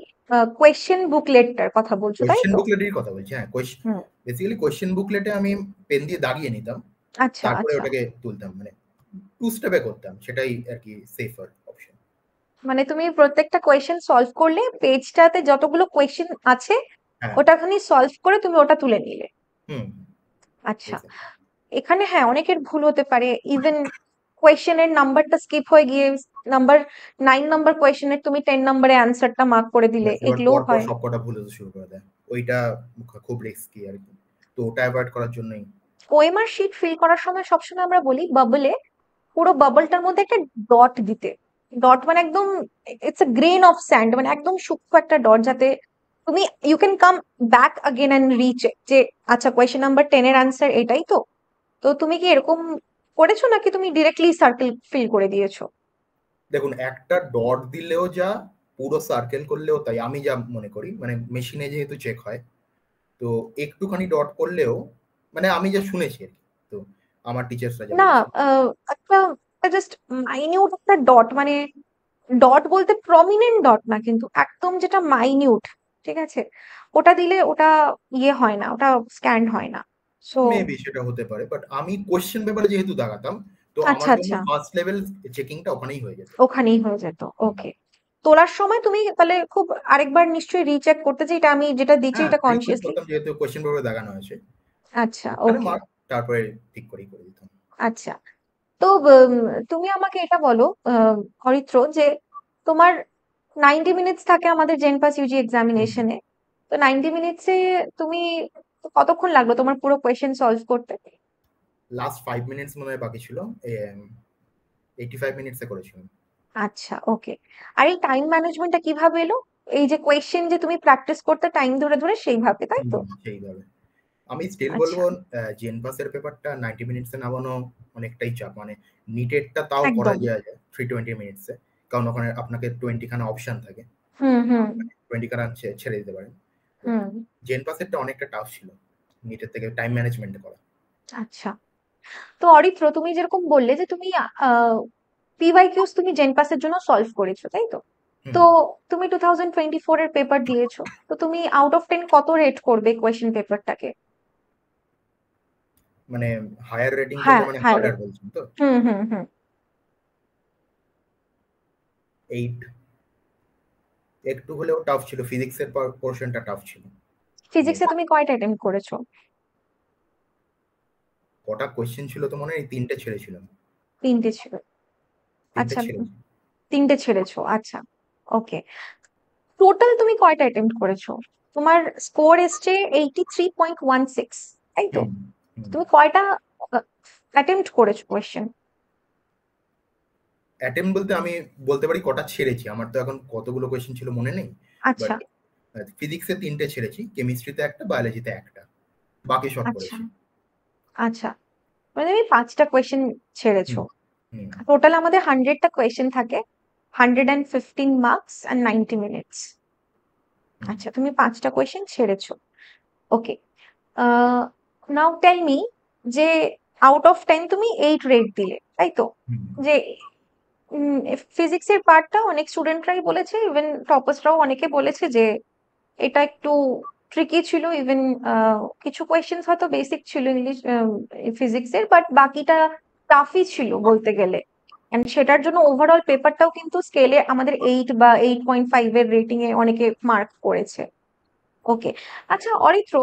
কোয়েশ্চেন বুকলেটটার কথা বলছো, তাই কোয়েশ্চেন তো? বুকলেটেরই কথা বলছি, হ্যাঁ। হুম। বেসিক্যালি কোয়েশ্চেন বুকলেটে আমি পেন দিয়ে দাগিয়ে নিতাম, আচ্ছা তারপরে আচ্ছা। ওটাকে তুলতাম, মানে টু স্টেপে করতাম, সেটাই আর কি সেফার অপশন। মানে তুমি প্রত্যেকটা কোয়েশ্চেন সলভ করলে পেজটাতে যতগুলো কোয়েশ্চেন আছে হ্যাঁ। ওটাখানি সলভ করে তুমি ওটা তুলে নিলে। হুম। আচ্ছা। এক্স্যাক্টলি। এখানে হ্যাঁ অনেকের ভুল হতে পারে, ইভেন কোয়েশ্চেনের নাম্বারটা স্কিপ হয়ে গিয়ে নাম্বার 9 নম্বর কোয়েশ্চেনের তুমি 10 নম্বরে অ্যান্সারটা মার্ক করে দিলে, এবার এগুলোও পরপর হয়। সবকটা ভুল হতে শুরু করে দেয়। ওইটা খুব রিস্কি আর কি। তো ওটা অ্যাভয়েড করার জন্যই। ওএমআর শিট ফিল করার সময় সবসময় আমরা বলি বাবলে পুরো বাবলটার মধ্যে একটা ডট দিতে। ডট মানে একদম it's a grain of sand, মানে একদম সূক্ষ্ম একটা ডট, যাতে তুমি you can come back again and reach যে আচ্ছা কোয়েশ্চেন নাম্বার 10 এর আনসার এটাই তো। তো তুমি কি এরকম করেছো নাকি তুমি ডিরেক্টলি সার্কেল ফিল করে দিয়েছো? দেখুন, একটা ডট দিলেও যা, পুরো সার্কেল করলেও তাই, আমি যা মনে করি। মানে মেশিনে যেহেতু চেক হয়, তো একটুখানি ডট করলেও, মানে আমি যা শুনেছি আর কি। তো আমার টিচার্সরা যা না, বলছে। একটা জাস্ট মাইনিউট একটা ডট, মানে ডট বলতে প্রমিনেন্ট ডট না, কিন্তু একদম যেটা মাইনিউট, ঠিক আছে, ওটা দিলে ওটা ইয়ে হয় না, ওটা স্ক্যান্ড হয় না। সো মেবি সেটা হতে পারে, বাট আমি কোয়েশ্চেন পেপারে যেহেতু দাগাতাম, তো আমার আচ্ছা জন্য আচ্ছা, ফার্স্ট লেভেল চেকিংটা ওখানেই হয়ে যেত। ওখানেই হয়ে যেত। হুম। ওকে, তোলার সময় তুমি তাহলে খুব আরেকবার নিশ্চয়ই রিচেক করতে যে এটা আমি যেটা দিচ্ছি হ্যাঁ, এটা রিচেক কনসিয়াসলি। করতাম যেহেতু কোয়েশ্চেন পেপারে দাগানো আছে। আচ্ছা, ওখানে ওকে, মার্ক তারপরে ঠিক করেই করে দিতাম। আচ্ছা। তো তুমি আমাকে এটা বলো অরিত্র, যে তোমার 90 মিনিটস থাকে আমাদের জেনপাস ইউজি হুম। এক্সামিনেশনে। তো 90 মিনিটসে তুমি কতক্ষণ লাগলো তোমার পুরো কোয়েশ্চেন সলভ করতে? লাস্ট 5 মিনিটস মনে হয় বাকি ছিল। 85 মিনিটসে করেছিলাম। আচ্ছা, ওকে। আর এই টাইম ম্যানেজমেন্টটা কিভাবে এলো? এই যে কোয়েশ্চেন যে তুমি প্র্যাকটিস করতে টাইম ধরে ধরে সেইভাবে, তাই হুম, তো? সেইভাবে। আমি স্টিল আচ্ছা, বলবো জেনপাসের পেপারটা 90 মিনিটসে নামানো অনেকটাই চাপ। মানে নিটেডটা তাও করা একদম। যায় 320 মিনিটসে। কারণ ওখানে আপনাকে 20 খানা অপশন থাকে। হুম হুম 20 খানা ছেড়ে দিতে পারেন। বাট হুম। জেনপাসেরটা অনেকটা টাফ ছিল। নিটের থেকে টাইম ম্যানেজমেন্ট করা। আচ্ছা, তো অরিত্র তুমি যেরকম বললে যে তুমি পিওয়াইকিউস তুমি জেনপাসের জন্য সলভ করেছো, তাই তো? হুম। তো তুমি 2024 এর পেপার দিয়েছো, তো তুমি আউট অফ 10 কত রেট করবে কোয়েশ্চেন পেপারটাকে? মানে হায়ার রেটিং বলতে হ্যাঁ, মানে হ্যাঁ হার্ডার রেট। বলছেন তো? হুম হুম হুম। 8। একটু হলেও টাফ ছিল। ফিজিক্সের পোরশনটা টাফ ছিল। মানে ফিজিক্সে তুমি কয়টা অ্যাটেম্প্ট করেছো? কটা কোয়েশ্চেন ছিল তো মনে হয় 3টে ছেড়েছিলাম। 3টে ছিল। 3টে আচ্ছা, ছেড়েছি। 3টে ছেড়েছো, আচ্ছা, ওকে। টোটাল তুমি কয়টা অ্যাটেম্প্ট করেছো? তোমার স্কোর এসছে 83.16, তাই তো? হুম, হুম। তুমি কয়টা অ্যাটেম্প্ট করেছো কোয়েশ্চেন? অ্যাটেম্প্ট বলতে আমি বলতে পারি কটা ছেড়েছি। আমার তো এখন কতগুলো কোয়েশ্চেন ছিল মনে নেই। বাট আচ্ছা ফিজিক্সে 3টে ছেড়েছি, কেমিস্ট্রিতে একটা, বায়োলজিতে একটা। বাকি সব আচ্ছা করেছি। আচ্ছা, মানে তুমি 5টা কোয়েশ্চেন ছেড়েছো। হুম, হুম, টোটাল আমাদের 100টা কোয়েশ্চেন থাকে, 115 মার্কস অ্যান্ড 90 মিনিটস। হুম, আচ্ছা, তুমি 5টা কোয়েশ্চেন ছেড়েছো। ওকে, নাও টেল মি যে আউট অফ 10 তুমি 8 রেট দিলে, তাই তো? হুম, যে ফিজিক্সের পার্টটা অনেক স্টুডেন্টরাই বলেছে, ইভেন টপার্সরাও অনেকে বলেছে যে এটা একটু ট্রিকি ছিল। ইভেন কিছু কোয়েশ্চেন্স হয়তো বেসিক ছিল ইংলিশ ফিজিক্সের, বাট বাকিটা টাফই ছিল বলতে গেলে। এন্ড সেটার জন্য ওভারঅল পেপারটাও কিন্তু স্কেলে আমাদের 8 বা 8.5 এর রেটিং এ অনেকে মার্ক করেছে। ওকে, আচ্ছা Aritra,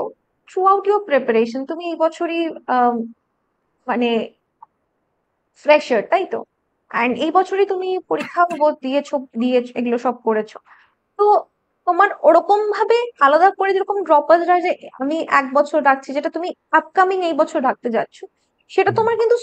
through out your preparation তুমি এই বছরই আম, মানে ফ্রেশার, তাই তো? এন্ড এই বছরই তুমি পরীক্ষা বোধ দিয়েছো, এগুলো সব করেছো। তো তোমার ওরকম ভাবে আলাদা করে যেরকম ড্রপার্সরা যে আমি 1 বছর রাখছি, যেটা তুমি আপকামিং এই বছর রাখতে যাচ্ছ, সেটা হুম। তোমার কিন্তু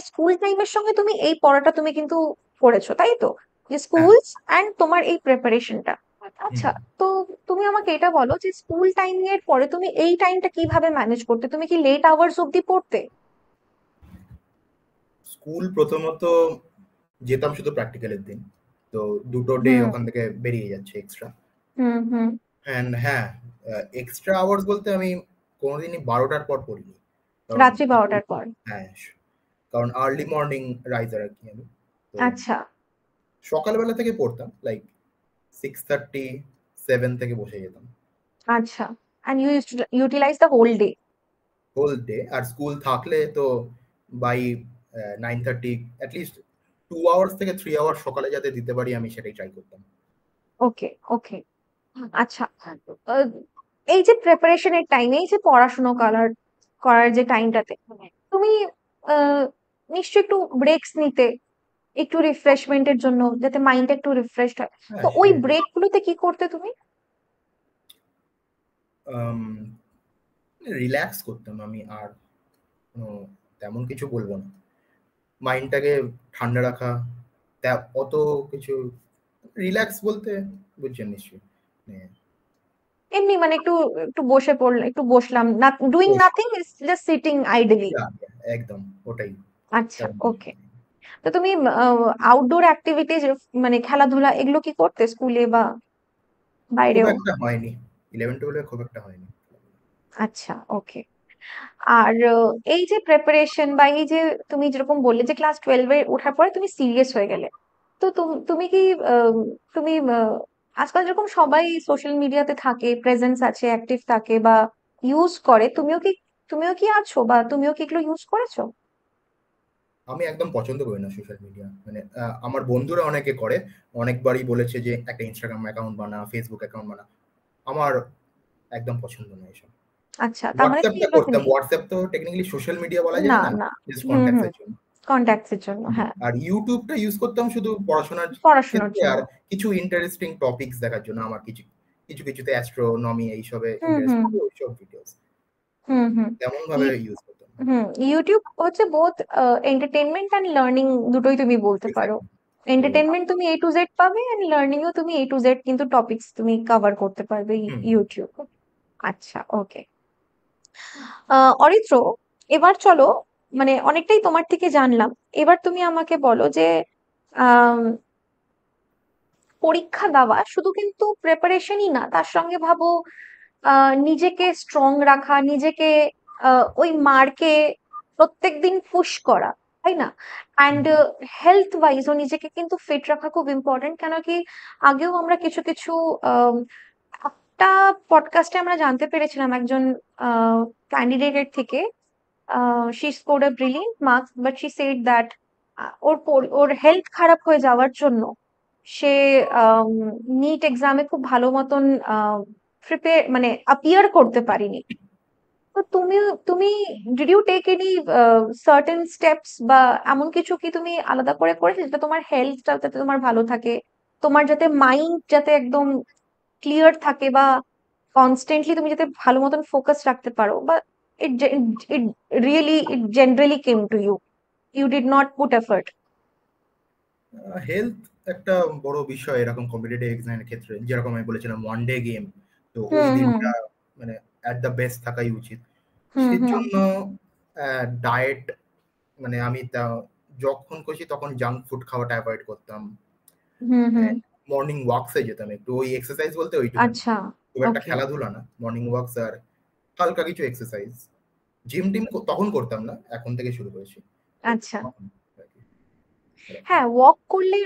স্কুল টাইমের সঙ্গে তুমি এই পড়াটা তুমি কিন্তু করেছো, তাই তো? যে হ্যাঁ। স্কুল এন্ড তোমার এই প্রিপারেশনটা। হুম। আচ্ছা, তো তুমি আমাকে এটা বলো যে স্কুল টাইম এর পরে তুমি এই টাইমটা কিভাবে ম্যানেজ করতে? তুমি কি লেট আওয়ার্স অব্দি পড়তে? স্কুল প্রথমত যেতাম শুধু প্র্যাকটিক্যালের দিন। তো 2টো ডে হুম ওখান থেকে বেরিয়ে যাচ্ছে এক্সট্রা। Hmm hmm. অ্যান্ড হ্যাঁ, এক্সট্রা আওয়ার্স বলতে আমি কোনোদিনই 12টার পর পড়িনি। কারণ রাত্রি 12টার পর? হ্যাঁ, কারণ আর্লি মর্নিং রাইজার আরকি আমি। তো আচ্ছা সকালবেলা থেকে পড়তাম লাইক 6:30, 7 থেকে বসে যেতাম। আচ্ছা, and you utilise the whole day? Whole day. আর স্কুল থাকলে তো বাই 9:30 এট লিস্ট 2 আওয়ার্স থেকে 3 আওয়ার্স সকালে যাতে দিতে পারি আমি সেটাই ট্রাই করতাম। ওকে ওকে, আচ্ছা। আহ, এই যে প্রিপারেশনের টাইম, এই যে পড়াশোনা করার করার যে টাইমটাতে তুমি আহ, নিশ্চয়ই একটু ব্রেকস নিতে, একটু রিফ্রেশমেন্টের জন্য, যাতে মাইন্ডটা একটু রিফ্রেশড হয়। তো হ্যাঁ, ওই সে ব্রেক গুলোতে কি করতে তুমি? আম রিল্যাক্স করতাম আমি। আর কোনো তেমন কিছু বলব না। মাইন্ডটাকে ঠান্ডা রাখা, অত কিছু রিল্যাক্স বলতে বুঝছেন নিশ্চয়ই। মানে এমনি মানে একটু একটু বসে পড়লে, একটু বসলাম না, ডুইং বস নাথিং, জাস্ট সিটিং আইডলি। ইয়া, একদম ওটাই। আচ্ছা, তেমন কিছু ওকে। নেই। তো তুমি আউটডোর অ্যাক্টিভিটিজ মানে খেলাধুলা এগুলো কি করতে স্কুলে বা খুব বাইরেও? একটা হয়নি। 11-12 খুব একটা হয়নি। আচ্ছা, ওকে। আর এই যে প্রিপারেশন বা এই যে তুমি যেরকম বললে যে ক্লাস 12-এ ওঠার পরে তুমি সিরিয়াস হয়ে গেলে, তো তুমি কি তুমি আজকাল যেরকম সবাই সোশ্যাল মিডিয়াতে থাকে, প্রেজেন্স আছে, অ্যাক্টিভ থাকে বা ইউজ করে, তুমিও কি তুমিও কি আছো বা তুমিও কি এগুলো ইউজ করেছো? আমি একদম পছন্দ করি না সোশ্যাল মিডিয়া, মানে আমার বন্ধুরা অনেকে করে, অনেকবারই বলেছে যে একটা ইনস্টাগ্রাম অ্যাকাউন্ট বানা, ফেসবুক অ্যাকাউন্ট বানা। আমার একদম পছন্দ না এসব। আচ্ছা, তার মানে তুমি হোয়াটসঅ্যাপটা এগুলোতে করতাম, নেই। হোয়াটসঅ্যাপ তো টেকনিক্যালি সোশ্যাল মিডিয়া বলা না যায় না, না। জাস্ট হুম কন্ট্যাক্টস হুম। এর জন্য। কন্ট্যাক্টস এর জন্য, হ্যাঁ। আর ইউটিউবটা ইউজ করতাম শুধু পড়াশোনার পড়াশোনার ক্ষেত্রে, জন্য। আর কিছু ইন্টারেস্টিং টপিকস দেখার জন্য। আমার কিছু কিছু কিছুতে অ্যাস্ট্রোনমি এইসবে হুম ইন্টারেস্ট হুম আছে, ওইসব ভিডিওস হুম হুম। তেমন ভাবে ইউজ করতাম। হুম, ইউটিউব হচ্ছে বোথ এন্টারটেনমেন্ট অ্যান্ড লার্নিং, দুটোই তুমি বলতে পারো। এক্স্যাক্টলি। তো এন্টারটেনমেন্ট তুমি A to Z পাবে, অ্যান্ড লার্নিংও তুমি A to Z কিন্তু টপিকস তুমি কভার করতে পারবে হুম, ইউটিউব। আচ্ছা, ওকে। অরিত্র, এবার চলো, মানে অনেকটাই তোমার থেকে জানলাম। এবার তুমি আমাকে বলো যে আম, পরীক্ষা দেওয়া শুধু কিন্তু প্রেপারেশনই না, তার সঙ্গে ভাবো নিজেকে স্ট্রং রাখা, নিজেকে ওই মার্কে প্রত্যেকদিন পুশ করা, তাই না? And hmm. হেলথ ওয়াইজও নিজেকে কিন্তু ফিট রাখা খুব ইম্পর্টেন্ট। কেন কি, আগেও আমরা কিছু কিছু আম, একটা পডকাস্টে আমরা জানতে পেরেছিলাম একজন ক্যান্ডিডেটের থেকে, she scored a brilliant marks, but she said that or health খারাপ হয়ে যাওয়ার জন্য সে নিট এক্সামে খুব ভালো মতন প্রিপেয়ার, মানে অ্যাপিয়ার করতে পারিনি। তো তুমি did you take any certain steps, বা এমন কিছু কি তুমি আলাদা করে করেছো যেটা তোমার হেলথটা যাতে তোমার ভালো থাকে, তোমার যাতে মাইন্ড যাতে একদম ক্লিয়ার থাকে, বা কনস্ট্যান্টলি তুমি যাতে ভালো মতন ফোকাস রাখতে পারো, বা it it it generally came to you, you did not put effort? Health একটা বড় বিষয় এরকম কম্পিটিটিভ এক্সামের ক্ষেত্রে। যেরকম আমি বলেছিলাম ওয়ান ডে গেম, তো ওই হুম হুম দিনটা মানে অ্যাট দ্য বেস্ট থাকাই উচিত। হুম হুম সেজন্য ডায়েট, মানে আমি যখন খুশি তখন জাঙ্ক ফুড খাওয়াটা অ্যাভয়েড করতাম। হুম হুম। মর্নিং ওয়াকসে যেতাম, একটু ওই এক্সারসাইজ বলতে ওইটুকুনি, আচ্ছা, খুব একটা ওকে। খেলাধুলা না, মর্নিং ওয়াকস আর হালকা কিছু এক্সারসাইজ। জিম টিম তখন করতাম না, এখন থেকে শুরু করেছি। তো আচ্ছা, তখন আর কি এরকম। হ্যাঁ, ওয়াক করলে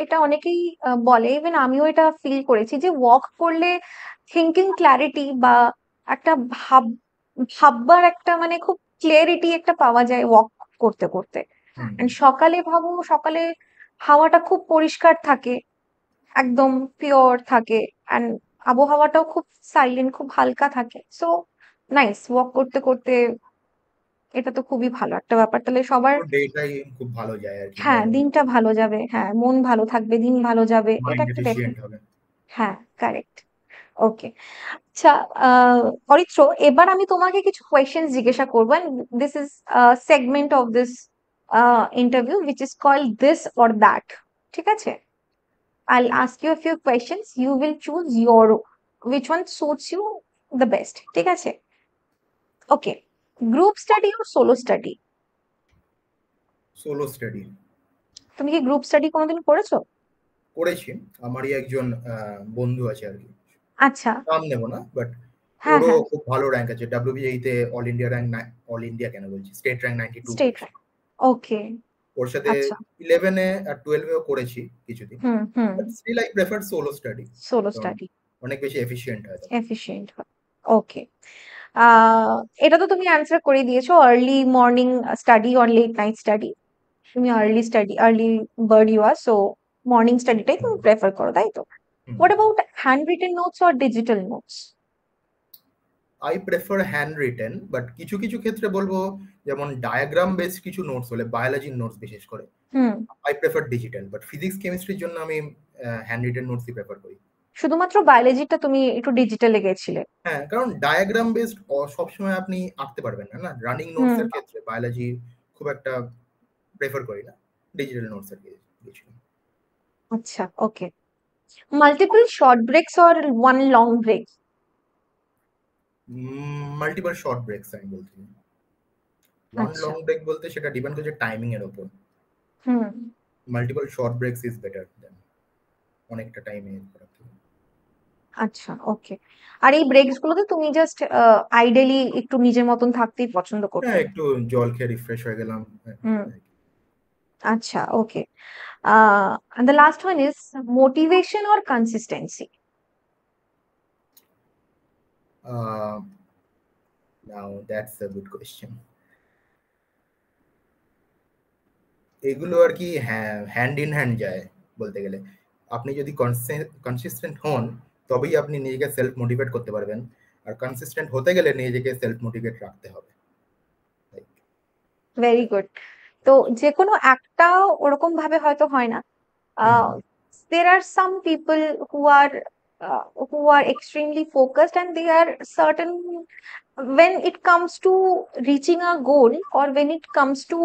এটা অনেকেই বলে, ইভেন আমিও এটা ফিল করেছি যে ওয়াক করলে থিঙ্কিং ক্ল্যারিটি, বা একটা ভাববার একটা মানে খুব ক্লিয়ারিটি একটা পাওয়া যায় ওয়াক করতে করতে। হুম। And সকালে ভাবো, সকালে হাওয়াটা খুব পরিষ্কার থাকে, একদম পিওর থাকে, অ্যান্ড আবহাওয়াটাও খুব সাইলেন্ট, খুব হালকা থাকে। সো নাইস, ওয়াক করতে করতে এটা তো খুবই ভালো একটা ব্যাপার। তাহলে সবার, পুরো ডেটাই খুব ভালো যায় আর কি হ্যাঁ, মর্নিং দিনটা ভালো যাবে, হ্যাঁ, মন ভালো থাকবে, দিন ভালো যাবে, এটা মাইন্ড একটা এফিশিয়েন্ট ডেফিনেট। হবে। হ্যাঁ, কারেক্ট। ওকে। আচ্ছা, অরিত্র, এবার আমি তোমাকে কিছু কোয়েশ্চেন জিজ্ঞাসা করবো। This is segment of this interview which is called this or that, ঠিক আছে? I'll ask you a few questions, you will choose your which one suits you the best, ঠিক আছে? Okay. Group study or solo study? Solo study তুমি কি গ্রুপ স্টাডি কোনোদিন করেছো? করেছি। আমারই একজন বন্ধু আছে আর কি, আচ্ছা। নাম নেব না, বাট হ্যাঁ ওরও হ্যাঁ। খুব ভালো র্যাঙ্ক আছে WBA তে, all India rank, all India কেন বলছি, স্টেট র্যাঙ্ক 92 স্টেট পেয়েছে। র্যাঙ্ক। ওকে। ওর সাথে আচ্ছা। 11 এ আর 12 এও করেছি কিছুদিন। Hmm hmm. But still I prefer solo study, solo কারণ স্টাডি অনেক বেশি এফিশিয়েন্ট হয় তখন। এফিশিয়েন্ট হয়। ওকে। এটা তো তুমি অ্যান্সার করে দিয়েছো, early morning study or late night study. তুমি early study, early bird you are, so morning স্টাডিটাই তুমি প্রেফার করো, তাই তো? Hmm. What about handwritten notes or digital notes? I prefer handwritten, but কিছু কিছু ক্ষেত্রে বলবো, যেমন ডায়াগ্রাম বেসড কিছু নোটস হলে, বায়োলজির নোটস বিশেষ করে, hmm. I prefer digital. But physics কেমিস্ট্রির জন্য আমি হ্যান্ড রিটেন নোটসই প্রেফার করি। শুধুমাত্র বায়োলজিটা তুমি একটু ডিজিটালে গেছিলে? হ্যাঁ, কারণ ডায়াগ্রাম বেসড সবসময় আপনি আঁকতে পারবেন না, না? রানিং নোটস হুম। এর ক্ষেত্রে বায়োলজি খুব একটা প্রেফার করি না। ডিজিটাল নোটস এর গেছিলাম। আচ্ছা, okay. Multiple short breaks or one long break? Multiple short breaks আমি বলছি। ওয়ান আচ্ছা। লং ব্রেক বলতে সেটা ডিপেন্ড করছে টাইমিং এর উপর। Hmm. Multiple short breaks is better than অনেকটা টাইমে করার থেকে। আচ্ছা, ওকে। আর এই ব্রেকস গুলোতে তুমি জাস্ট আইডিয়ালি একটু নিজের মতন থাকতেই পছন্দ হ্যাঁ, করতে? একটু জল খেয়ে রিফ্রেশ হয়ে গেলাম। হ্যাঁ, হুম। এই। আচ্ছা, okay. And the last one is motivation or consistency? Ah, now that's a good question. এগুলো আর কি হ্যাঁ হ্যান্ড ইন হ্যান্ড যায় বলতে গেলে। আপনি যদি কনসিস্টেন্ট হন তবেই আপনি নিজেকে সেলফ মোটিভেট করতে পারবেন, আর কনসিস্টেন্ট হতে গেলে নিজেকে সেলফ মোটিভেট রাখতে হবে। Very good. তো যে কোনো একটা ওরকম ভাবে হয়তো হয় না। হুম There are some people who are extremely focused, and they are certain when it comes to reaching a goal, or when it comes to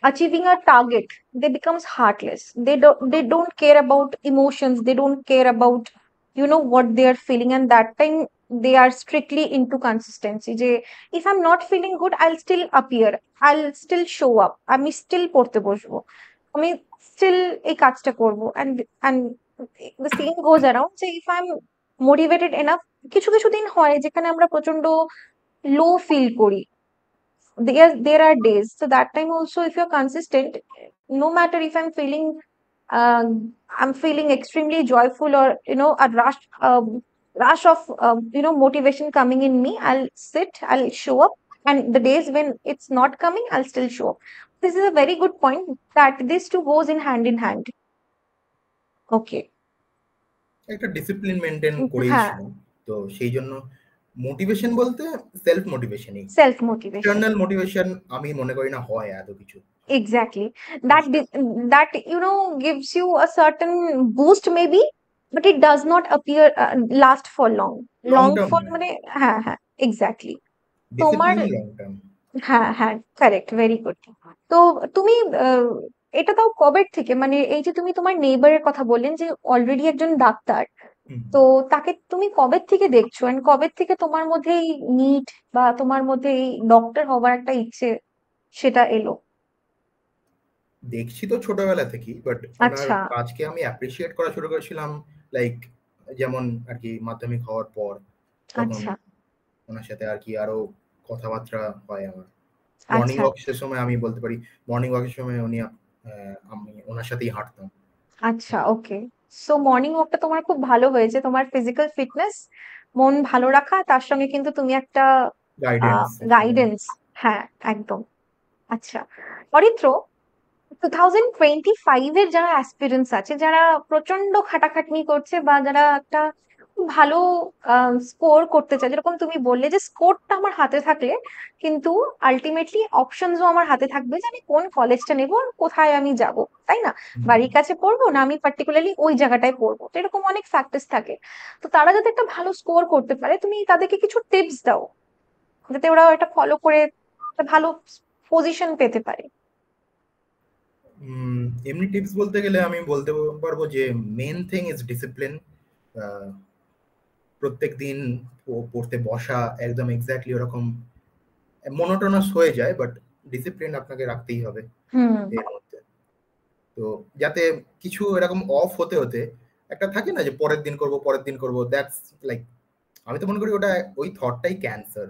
achieving a target, they becomes heartless. They don't care about emotions, they don't care about what they are feeling, and that time they are strictly into consistency. যে if I'm not feeling good, I'll still appear, I'll still show up, আমি still পড়তে বসবো, আমি still এই কাজটা করবো। And the same goes around, যে if I'm motivated enough, কিছু কিছু দিন হয় যেখানে আমরা প্রচন্ড লো ফিল করি, there are days, so that time also if you're consistent, no matter if I'm feeling extremely joyful, or a rush of motivation coming in me, I'll sit, I'll show up. And the days when it's not coming, I'll still show up. This is a very good point, that this two goes in hand. Okay. একটা ডিসিপ্লিন মেনটেন করেই হ্যাঁ, ছিল, তো সেই জন্য মোটিভেশন বলতে সেলফ মোটিভেশনই। Self motivation. এক্সটার্নাল মোটিভেশন আমি মনে করি না হয় eto কিছু Exactly. That gives you a certain boost maybe, but it does not appear last for long. Long Long term for নয়, মানে হ্যাঁ, exactly. তোমার ডিসিপ্লিন লং টার্ম। হ্যাঁ, কারেক্ট, ভেরি গুড। তো তুমি আহ, এটা তাও কবে থেকে, মানে এই যে তুমি তোমার নেইবারের কথা বললেন যে অলরেডি একজন ডাক্তার, তো তাকে তুমি কবে থেকে দেখছো, এন্ড কবে থেকে তোমার মধ্যে এই নিড বা তোমার মধ্যে এই ডক্টর হওয়ার একটা ইচ্ছে সেটা এলো? দেখছি তো ছোটবেলা থেকেই, বাট ওনার আচ্ছা, কাজকে আমি অ্যাপ্রিসিয়েট করা শুরু করেছিলাম লাইক যেমন আর কি মাধ্যমিক হওয়ার পর। তখন আচ্ছা, ওনার সাথে আর কি আরো কথাবার্তা হয় আমার। মর্নিং আচ্ছা, ওয়াকের সময় আমি বলতে পারি, মর্নিং ওয়াকের সময় আমি ওনার সাথেই হাঁটতাম। আচ্ছা, ওকে। সো মর্নিং ওয়াকটা তোমার খুব ভালো হয়েছে, তোমার ফিজিক্যাল ফিটনেস, মন ভালো রাখা, তার সঙ্গে কিন্তু তুমি একটা গাইডেন্স একটা গাইডেন্স। হ্যাঁ, একদম। আচ্ছা, অরিত্র, 2025 এর যারা অ্যাসপিরেন্টস আছে, যারা প্রচন্ড খাটাখাটনি করছে, বা যারা একটা খুব ভালো স্কোর করতে চায়, যেরকম তুমি বললে যে স্কোরটা আমার হাতে থাকলে কিন্তু আলটিমেটলি অপশনসও আমার হাতে থাকবে, যে আমি কোন কলেজটা নেবো আর কোথায় আমি যাব, তাই না? বাড়ির কাছে পড়বো না আমি পার্টিকুলারলি ওই জায়গাটায় পড়বো, তো এরকম অনেক ফ্যাক্টরস থাকে। তো তারা যাতে একটা ভালো স্কোর করতে পারে, তুমি তাদেরকে কিছু টিপস দাও, যাতে ওরা এটা ফলো করে একটা ভালো পজিশন পেতে পারে। এমনি টিপস বলতে গেলে আমি বলতে পারবো যে মেন থিং ইজ ডিসিপ্লিন। প্রত্যেক দিন পড়তে বসা একদম এক্স্যাক্টলি ওরকম মনোটোনাস হয়ে যায়, বাট ডিসিপ্লিন আপনাকে রাখতেই হবে হুম, এর মধ্যে। তো যাতে কিছু এরকম অফ হতে হতে একটা থাকে না যে পরের দিন করব পরের দিন করব, দ্যাটস লাইক আমি তো মনে করি ওটা ওই থটটাই ক্যান্সার,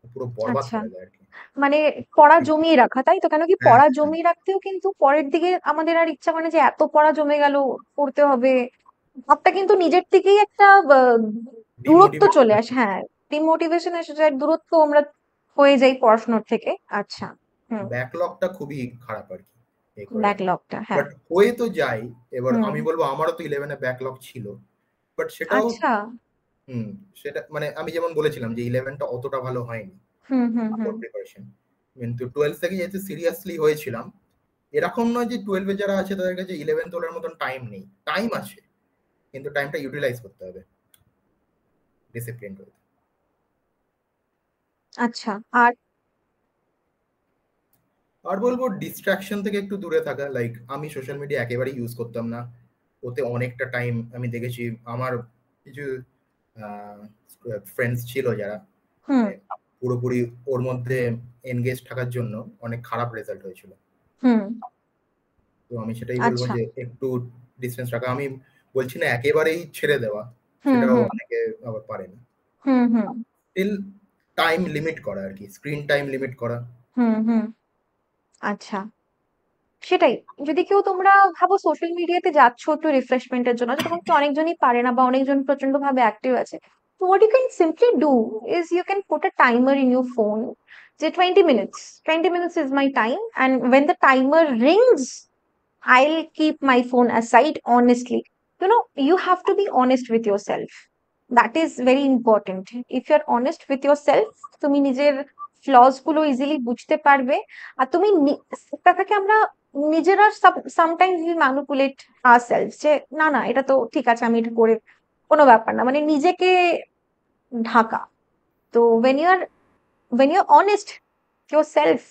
পুরো বরবাদ আচ্ছা, করে দেয় আর কি। মানে পড়া জমিয়ে রাখা, তাই তো? কেন কি হ্যাঁ পড়া হ্যাঁ, জমিয়ে রাখতেও কিন্তু পরের দিকে আমাদের আর ইচ্ছা করে না যে এত পড়া জমে গেল, পড়তে হবে। ভাবটা কিন্তু নিজের থেকেই একটা দূরত্ব ডিমোটিভেট চলে আসে। হ্যাঁ, ডিমোটিভেশন এসে যায়, দূরত্ব আমরা হয়ে যাই পড়াশোনার থেকে। আচ্ছা, হুম, ব্যাকলগটা খুবই খারাপ আর কি এই করে। ব্যাকলগটা, হ্যাঁ। বাট হয়ে তো যাই। এবার হুম, আমি বলবো আমারও তো 11 এ ব্যাকলগ ছিল, বাট সেটাও আচ্ছা, হুম সেটা মানে আমি যেমন বলেছিলাম যে 11 টা অতটা ভালো হয়নি হুম, আপওয়ার্ড প্রিপারেশন, কিন্তু 12 থেকে যেহেতু সিরিয়াসলি হয়েছিলাম, এরকম নয় যে 12 এ যারা আছে তাদের কাছে 11 তোলার মতন টাইম নেই, টাইম আছে, কিন্তু টাইমটা ইউটিলাইজ করতে হবে ডিসিপ্লিন করে। আচ্ছা, আর আর বলবো ডিস্ট্রাকশন থেকে একটু দূরে থাকা, লাইক আমি সোশ্যাল মিডিয়া একেবারেই ইউজ করতাম না। ওতে অনেকটা টাইম আমি দেখেছি আমার কিছু ফ্রেন্ডস ছিল যারা হুম, মানে পুরোপুরি ওর মধ্যে এনগেজ থাকার জন্য অনেক খারাপ রেজাল্ট হয়েছিল। হুম, তো আমি সেটাই বলবো আচ্ছা, যে একটু ডিসটেন্স রাখা। আমি বলছি না একেবারেই ছেড়ে দেওয়া, হুম, সেটাও হুম, অনেকে আবার পারে না। হুম, স্টিল টাইম লিমিট করা আর কি, স্ক্রিন টাইম লিমিট করা। হুম, আচ্ছা, সেটাই। যদি কেউ, তোমরা ভাবো সোশ্যাল মিডিয়াতে যাচ্ছ একটু রিফ্রেশমেন্টের জন্য, যেরকম কি অনেকজনই পারে না, বা অনেকজন প্রচন্ড ভাবে অ্যাক্টিভ আছে, So what you can simply do is you can put a timer in your phone. Say 20 minutes. 20 minutes is my time. And when the timer rings, I'll keep my phone aside honestly. You have to be honest with yourself. That is very important. If you're honest with yourself, তুমি নিজের ফ্লস গুলো ইজিলি বুঝতে পারবে। আর তুমি একটা থেকে আমরা নিজেরা সামটাইমস উই ম্যানিপুলেট আওয়ারসেলভস যে না না এটা তো ঠিক আছে আমি এটা করে কোনো ব্যাপার না, মানে নিজেকে ঢাকা। তো when you're honest yourself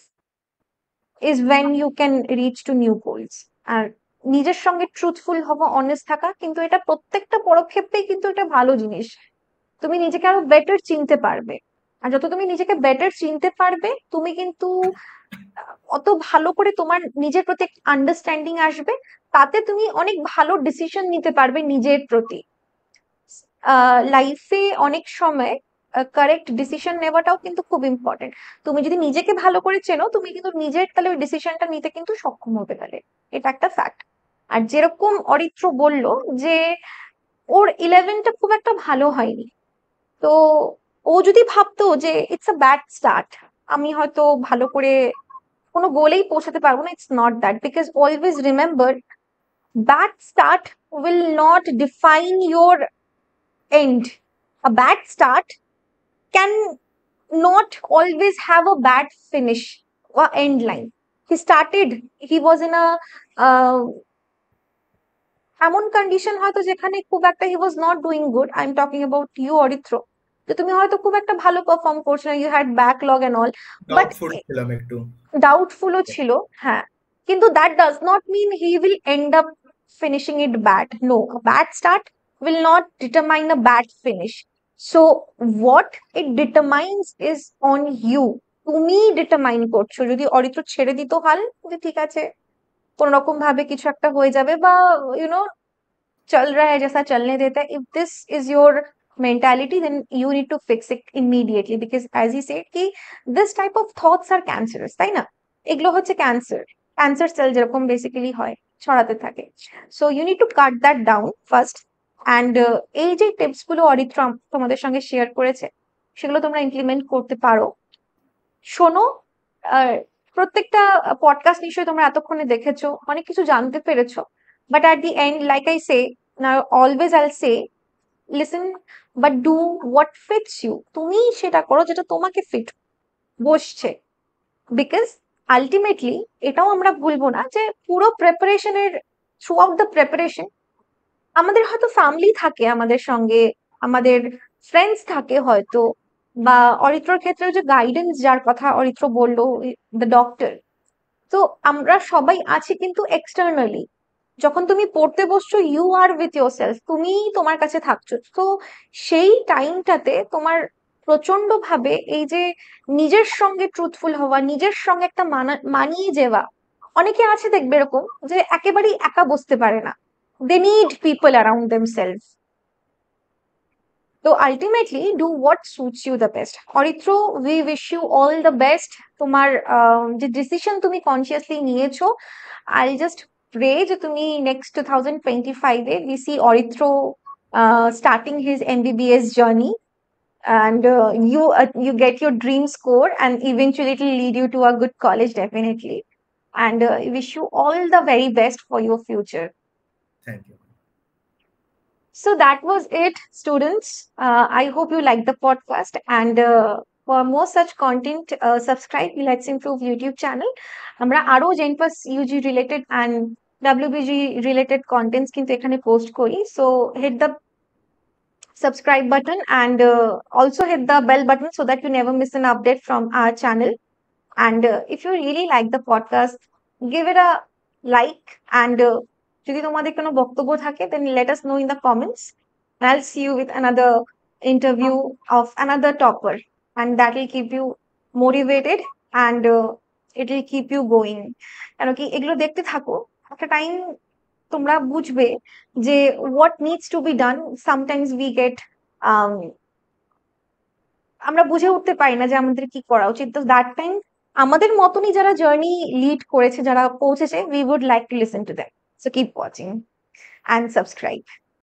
is when you can reach to new goals. আর নিজের সঙ্গে ট্রুথফুল হওয়া, অনেস্ট থাকা, কিন্তু এটা প্রত্যেকটা পদক্ষেপেই কিন্তু এটা ভালো জিনিস। তুমি নিজেকে আরো বেটার চিনতে পারবে। আর যত তুমি নিজেকে বেটার চিনতে পারবে, তুমি কিন্তু অত ভালো করে তোমার নিজের প্রতি আন্ডারস্ট্যান্ডিং আসবে, তাতে তুমি অনেক ভালো ডিসিশন নিতে পারবে নিজের প্রতি। লাইফে অনেক সময় কারেক্ট ডিসিশন নেওয়াটাও কিন্তু খুব ইম্পর্টেন্ট। তুমি যদি নিজেকে ভালো করে চেনো, তুমি কিন্তু নিজের তাহলে ওই ডিসিশনটা নিতে কিন্তু সক্ষম হবে তাহলে, এটা একটা ফ্যাক্ট। আর যেরকম অরিত্র বলল যে ওর 11টা খুব একটা ভালো হয়নি, তো ও যদি ভাবতো যে ইটস আ ব্যাড স্টার্ট, আমি হয়তো ভালো করে কোনো গোলেই পৌঁছাতে পারবো না, it's not that. Because always remember, bad start will not define your end. A bad start can not always have a bad finish or end line. He was in a এমন কন্ডিশন হয়তো যেখানে খুব একটা he was not doing good. I am talking about you Aritra, যে তুমি হয়তো খুব একটা ভালো পারফর্ম করছো না, you had backlog and all, but ডাউটফুলও ছিল, হ্যাঁ, কিন্তু that does not mean he will end up finishing it bad. No, a bad start will not determine a bad finish. So what it determines is on you. তুমি ডিটারমাইন করছো। যদি অরিত্র ছেড়ে দিত হাল, যে ঠিক আছে কোন রকম ভাবে কিছু একটা হয়ে যাবে, বা चल रहा है जैसा चलने देता है, if this is your mentality, then you need to fix it immediately, because as he said ki this type of thoughts are cancerous, তাই না? এগুলো হচ্ছে ক্যান্সার সেল যেরকম বেসিক্যালি হয়, ছড়াতে থাকে। So you need to cut that down first. And এই যে টিপস গুলো অরিত্র তোমাদের সঙ্গে শেয়ার করেছে, সেগুলো তোমরা ইমপ্লিমেন্ট করতে পারো। শোনো, প্রত্যেকটা পডকাস্ট নিশ্চয়ই তোমরা এতক্ষণে দেখেছো, অনেক কিছু জানতে পেরেছো, but at the end, like I say, always I'll say, listen but do what fits you. তুমি সেটা করো যেটা তোমাকে ফিট বসছে। বিকজ আলটিমেটলি এটাও আমরা ভুলবো না যে পুরো প্রিপারেশনের, থ্রু আউট দ্য প্রিপারেশন, আমাদের হয়তো ফ্যামিলি থাকে আমাদের সঙ্গে, আমাদের ফ্রেন্ডস থাকে হয়তো, বা অরিত্রর ক্ষেত্রে যে গাইডেন্স যার কথা অরিত্র বললো, দ্য ডক্টর। তো আমরা সবাই আছি কিন্তু এক্সটার্নালি। যখন তুমি পড়তে বসছো, you are with yourself, তুমি তোমার কাছে থাকছো। তো সেই টাইমটাতে তোমার প্রচন্ড ভাবে এই যে নিজের সঙ্গে ট্রুথফুল হওয়া, নিজের সঙ্গে একটা মানিয়ে যাওয়া। অনেকে আছে দেখবে এরকম যে একেবারেই একা বসতে পারে না, they need people around themselves. So ultimately do what suits you the best. Aritra, we wish you all the best. তোমার যে ডিসিশন তুমি কনসিয়াসলি নিয়েছো, I'll just pray যে তুমি next 2025 A we see Aritra starting his MBBS journey, and you get your dream score, and eventually it will lead you to a good college definitely. And wish you all the very best for your future. Thank you. So that was it, students. I hope you liked the podcast, and for more such content, subscribe Let's Improve YouTube channel. আমরা আরো JNPAS UG related and WBG related contents কিন্তু এখানে পোস্ট করি, so hit the subscribe button and also hit the bell button so that you never miss an update from our channel. And if you really like the podcast, give it a like, and যদি তোমাদের কোনো বক্তব্য থাকে, then let us know in the comments, and I'll see you with another interview of another topper, and that will keep you motivated, and it will keep you going. কেন কি এগুলো দেখতে থাকো, একটা টাইম তোমরা বুঝবে যে what needs to be done. Sometimes we get আমরা বুঝে উঠতে পারি না যে আমাদের কি করা উচিত। তো দ্যাট টাইম আমাদের মতনই যারা জার্নি লিড করেছে, যারা পৌঁছেছে, we would like to listen to them. So keep watching and subscribe.